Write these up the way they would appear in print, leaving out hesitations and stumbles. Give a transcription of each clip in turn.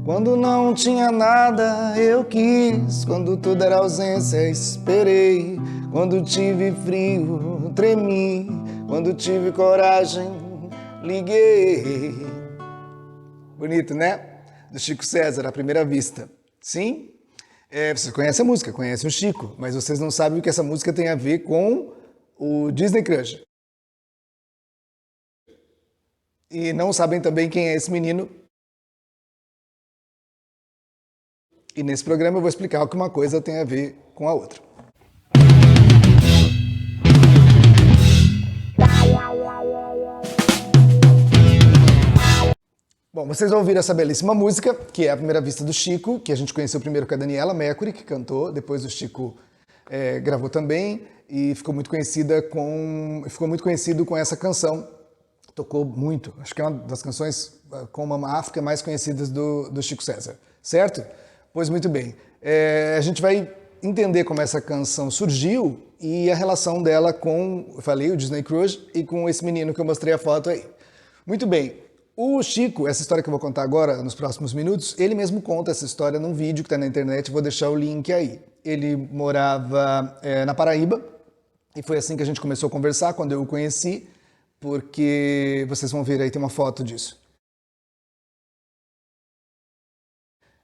Quando não tinha nada, eu quis. Quando tudo era ausência, esperei. Quando tive frio, tremi. Quando tive coragem, liguei. Bonito, né? Do Chico César, à primeira vista. Sim? Vocês conhecem a música, conhecem o Chico, mas vocês não sabem o que essa música tem a ver com o Disney Crush. E não sabem também quem é esse menino. E nesse programa eu vou explicar o que uma coisa tem a ver com a outra. Bom, vocês vão ouvir essa belíssima música, que é A Primeira Vista do Chico, que a gente conheceu primeiro com a Daniela Mercury, que cantou, depois o Chico gravou também, e ficou muito conhecido com essa canção. Tocou muito, acho que é uma das canções com Mama África mais conhecidas do Chico César, certo? Pois muito bem. A gente vai entender como essa canção surgiu e a relação dela com, eu falei, o Disney Cruise e com esse menino que eu mostrei a foto aí. Muito bem. O Chico, essa história que eu vou contar agora, nos próximos minutos, ele mesmo conta essa história num vídeo que está na internet, vou deixar o link aí. Ele morava na Paraíba e foi assim que a gente começou a conversar quando eu o conheci, porque vocês vão ver aí, tem uma foto disso.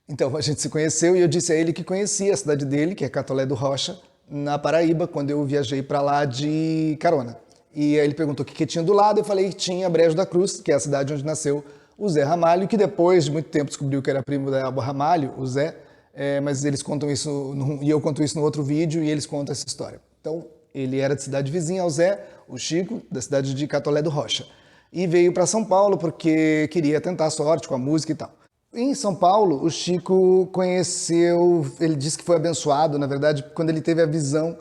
Então a gente se conheceu e eu disse a ele que conhecia a cidade dele, que é Catolé do Rocha, na Paraíba, quando eu viajei para lá de carona. E aí ele perguntou o que tinha do lado, eu falei que tinha Brejo da Cruz, que é a cidade onde nasceu o Zé Ramalho, que depois de muito tempo descobriu que era primo da Elba Ramalho, o Zé, mas eles contam isso, e eu conto isso no outro vídeo, e eles contam essa história. Então, ele era de cidade vizinha ao Zé, o Chico, da cidade de Catolé do Rocha. E veio para São Paulo porque queria tentar a sorte com a música e tal. Em São Paulo, o Chico conheceu, ele disse que foi abençoado, na verdade, quando ele teve a visão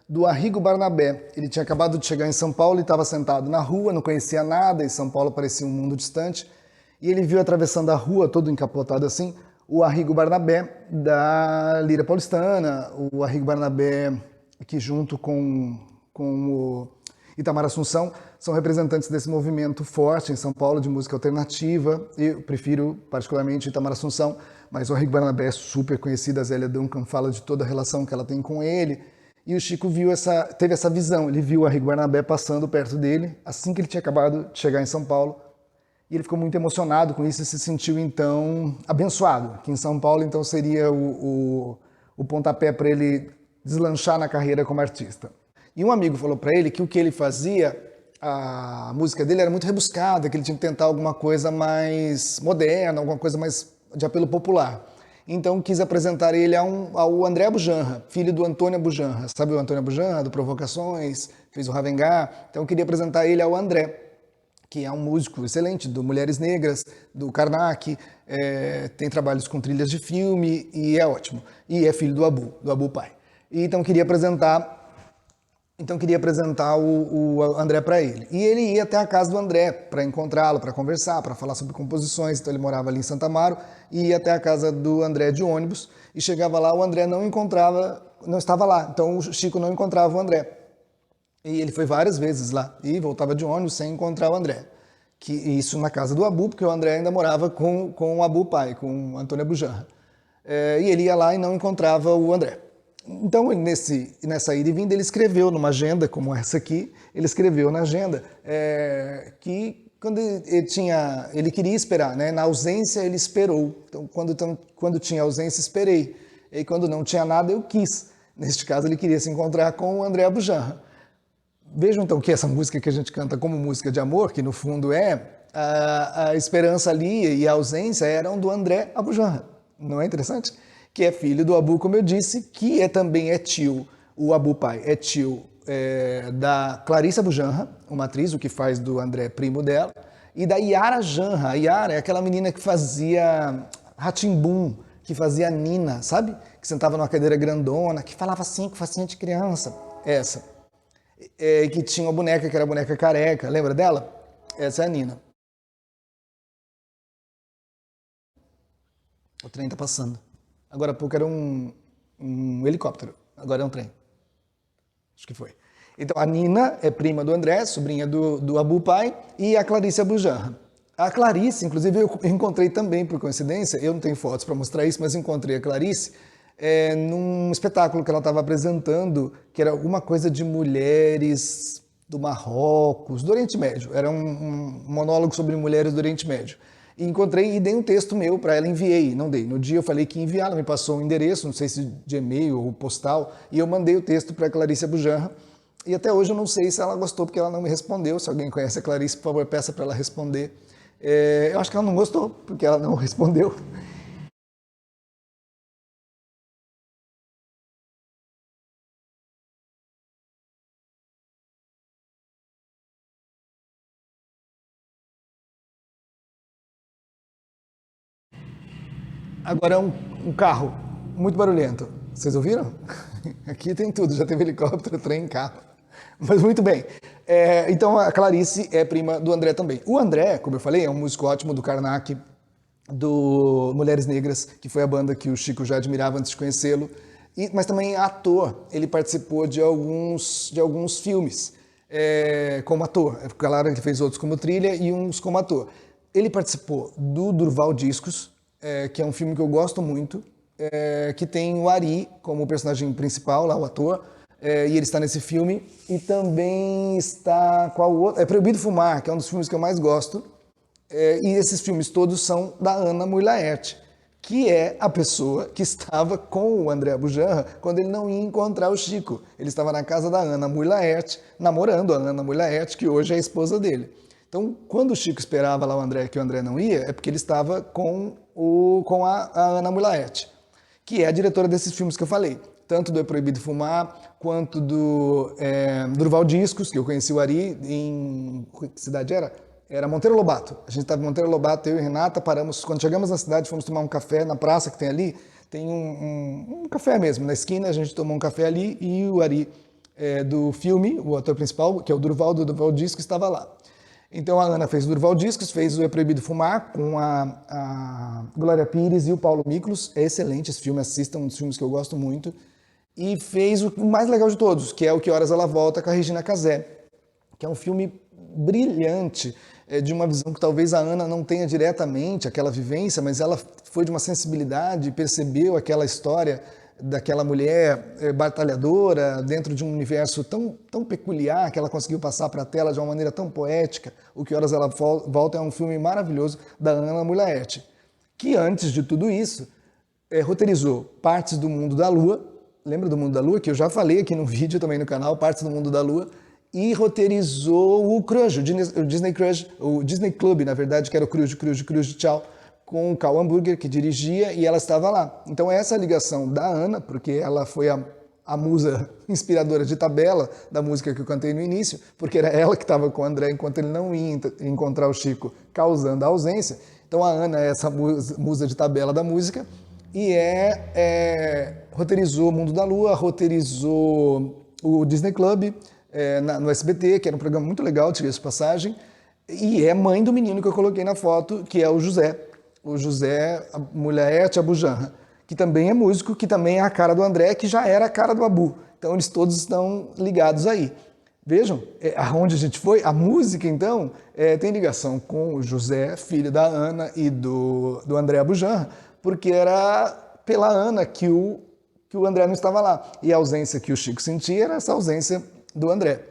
do Arrigo Barnabé. Ele tinha acabado de chegar em São Paulo e estava sentado na rua, não conhecia nada, e São Paulo parecia um mundo distante. E ele viu atravessando a rua, todo encapotado assim, o Arrigo Barnabé da Lira Paulistana, o Arrigo Barnabé que junto com o Itamar Assunção são representantes desse movimento forte em São Paulo de música alternativa. Eu prefiro particularmente Itamar Assunção, mas o Arrigo Barnabé é super conhecido, a Zélia Duncan fala de toda a relação que ela tem com ele. E o Chico teve essa visão, ele viu o Arrigo Barnabé passando perto dele, assim que ele tinha acabado de chegar em São Paulo, e ele ficou muito emocionado com isso e se sentiu, então, abençoado, que em São Paulo, então, seria o pontapé para ele deslanchar na carreira como artista. E um amigo falou para ele que o que ele fazia, a música dele era muito rebuscada, que ele tinha que tentar alguma coisa mais moderna, alguma coisa mais de apelo popular. Então quis apresentar ele ao André Bujanra, filho do Antônio Bujanra. Sabe o Antônio Bujanra, do Provocações, fez o Ravengá? Então eu queria apresentar ele ao André, que é um músico excelente, do Mulheres Negras, do Karnak, tem trabalhos com trilhas de filme e é ótimo. E é filho do Abu pai. E então queria apresentar o André para ele. E ele ia até a casa do André para encontrá-lo, para conversar, para falar sobre composições. Então ele morava ali em Santa Amaro e ia até a casa do André de ônibus. E chegava lá, o André não estava lá. Então o Chico não encontrava o André. E ele foi várias vezes lá e voltava de ônibus sem encontrar o André. Isso na casa do Abu, porque o André ainda morava com o Abu pai, com o Antônio Bujanra. E ele ia lá e não encontrava o André. Então, nessa ida e vinda, ele escreveu numa agenda, como essa aqui, ele escreveu na agenda que quando ele queria esperar, né? Na ausência ele esperou. Então, quando tinha ausência, esperei. E quando não tinha nada, eu quis. Neste caso, ele queria se encontrar com o André Bujanra. Vejam então que essa música que a gente canta como música de amor, que no fundo a esperança ali e a ausência eram do André Abujanra. Não é interessante? Que é filho do Abu, como eu disse, que também é tio, o Abu pai, é tio da Clarissa Bujanra, uma atriz, o que faz do André primo dela, e da Yara Janra. A Yara é aquela menina que fazia Rá-Tim-Bum, que fazia Nina, sabe? Que sentava numa cadeira grandona, que falava assim com facinha de criança. Essa. Que tinha uma boneca, que era a boneca careca, lembra dela? Essa é a Nina. O trem tá passando. Agora há pouco era um helicóptero, agora é um trem. Acho que foi. Então a Nina é prima do André, sobrinha do Abu pai, e a Clarissa Bujanra. A Clarice, inclusive, eu encontrei também, por coincidência, eu não tenho fotos para mostrar isso, mas encontrei a Clarice num espetáculo que ela estava apresentando, que era alguma coisa de mulheres do Marrocos, do Oriente Médio. Era um monólogo sobre mulheres do Oriente Médio. E encontrei e dei um texto meu para ela, enviei, não dei. No dia eu falei que ia enviar, ela me passou um endereço, não sei se de e-mail ou postal, e eu mandei o texto para a Clarice Abujamra. E até hoje eu não sei se ela gostou, porque ela não me respondeu. Se alguém conhece a Clarice, por favor, peça para ela responder. Eu acho que ela não gostou, porque ela não respondeu. Agora é um carro muito barulhento. Vocês ouviram? Aqui tem tudo, já teve helicóptero, trem, carro. Mas muito bem. Então a Clarice é prima do André também. O André, como eu falei, é um músico ótimo do Karnak, do Mulheres Negras, que foi a banda que o Chico já admirava antes de conhecê-lo. Mas também é ator. Ele participou de alguns filmes como ator. É claro, ele fez outros como trilha e uns como ator. Ele participou do Durval Discos, que é um filme que eu gosto muito, que tem o Ari como personagem principal, lá o ator, e ele está nesse filme. E também está qual outro? É Proibido Fumar, que é um dos filmes que eu mais gosto. E esses filmes todos são da Ana Mui Laerte, que é a pessoa que estava com o André Abujamra quando ele não ia encontrar o Chico. Ele estava na casa da Ana Mui Laerte, namorando a Ana Mui Laerte, que hoje é a esposa dele. Então, quando o Chico esperava lá o André, que o André não ia, é porque ele estava com a Ana Mui Laerte, que é a diretora desses filmes que eu falei. Tanto do É Proibido Fumar, quanto do Durval Discos, que eu conheci o Ari em... Que cidade era? Era Monteiro Lobato. A gente estava em Monteiro Lobato, eu e Renata, paramos. Quando chegamos na cidade, fomos tomar um café na praça que tem ali. Tem um café mesmo, na esquina, a gente tomou um café ali e o Ari do filme, o ator principal, que é o Durval, do Durval Discos, estava lá. Então a Ana fez o Durval Discos, fez o É Proibido Fumar com a Glória Pires e o Paulo Miklos. É excelente esse filme, assistam, um dos filmes que eu gosto muito. E fez o mais legal de todos, que é o Que Horas Ela Volta, com a Regina Casé, que é um filme brilhante, de uma visão que talvez a Ana não tenha diretamente aquela vivência, mas ela foi de uma sensibilidade, percebeu aquela história daquela mulher batalhadora dentro de um universo tão peculiar que ela conseguiu passar para a tela de uma maneira tão poética. O Que Horas Ela Volta é um filme maravilhoso da Ana Mui Laerte, que antes de tudo isso roteirizou Partes do Mundo da Lua. Lembra do Mundo da Lua? Que eu já falei aqui no vídeo também no canal, Partes do Mundo da Lua. E roteirizou o Crush, o Disney Crush, o Disney Club, na verdade, que era o Crush, tchau, com o Cal Hamburger, que dirigia, e ela estava lá. Então essa ligação da Ana, porque ela foi a musa inspiradora de tabela da música que eu cantei no início, porque era ela que estava com o André enquanto ele não ia encontrar o Chico, causando a ausência. Então a Ana é essa musa de tabela da música, e roteirizou o Mundo da Lua, roteirizou o Disney Club, no SBT, que era um programa muito legal, diga-se de passagem, e é mãe do menino que eu coloquei na foto, que é o José Mulaerte Abujamra, que também é músico, que também é a cara do André, que já era a cara do Abu. Então eles todos estão ligados aí. Vejam, aonde a gente foi, a música então tem ligação com o José, filho da Ana e do André Abujamra, porque era pela Ana que o André não estava lá. E a ausência que o Chico sentia era essa ausência do André.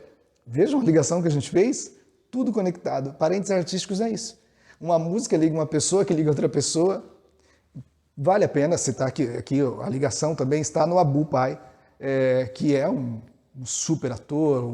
Vejam a ligação que a gente fez? Tudo conectado. Parentes artísticos é isso. Uma música liga uma pessoa que liga outra pessoa. Vale a pena citar que aqui a ligação também está no Abu Pai, que é um super ator,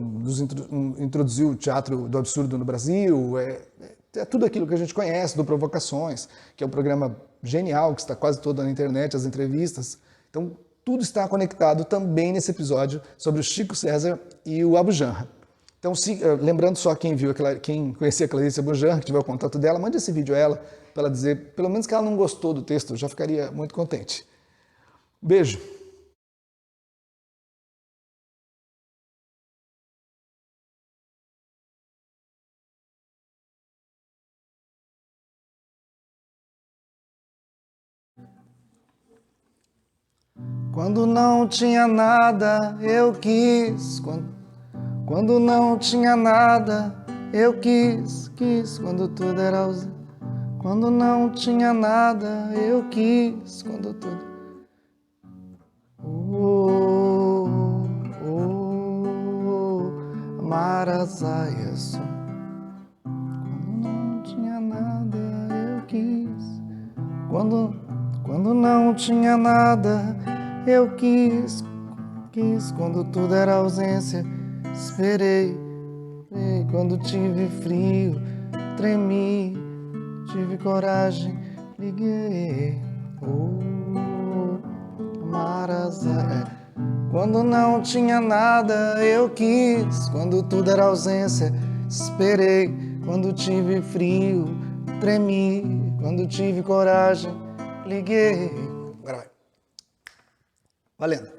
introduziu o teatro do absurdo no Brasil, é tudo aquilo que a gente conhece do Provocações, que é um programa genial, que está quase todo na internet, as entrevistas. Então, tudo está conectado também nesse episódio sobre o Chico César e o Abujamra. Então, lembrando só quem conhecia a Clarice Abujamra, que tiver o contato dela, mande esse vídeo a ela, para ela dizer, pelo menos que ela não gostou do texto, eu já ficaria muito contente. Beijo! Quando não tinha nada, eu quis. Quando não tinha nada, eu quis. Quando tudo era ausente. Quando não tinha nada, eu quis. Quando tudo... Marazaia-só. Quando não tinha nada, eu quis. Quando não tinha nada, eu quis. Quando tudo era ausência, esperei. Quando tive frio, tremi. Tive coragem, liguei. Marazaia. Quando não tinha nada, eu quis. Quando tudo era ausência, esperei. Quando tive frio, tremi. Quando tive coragem, liguei. Agora vai. Valendo.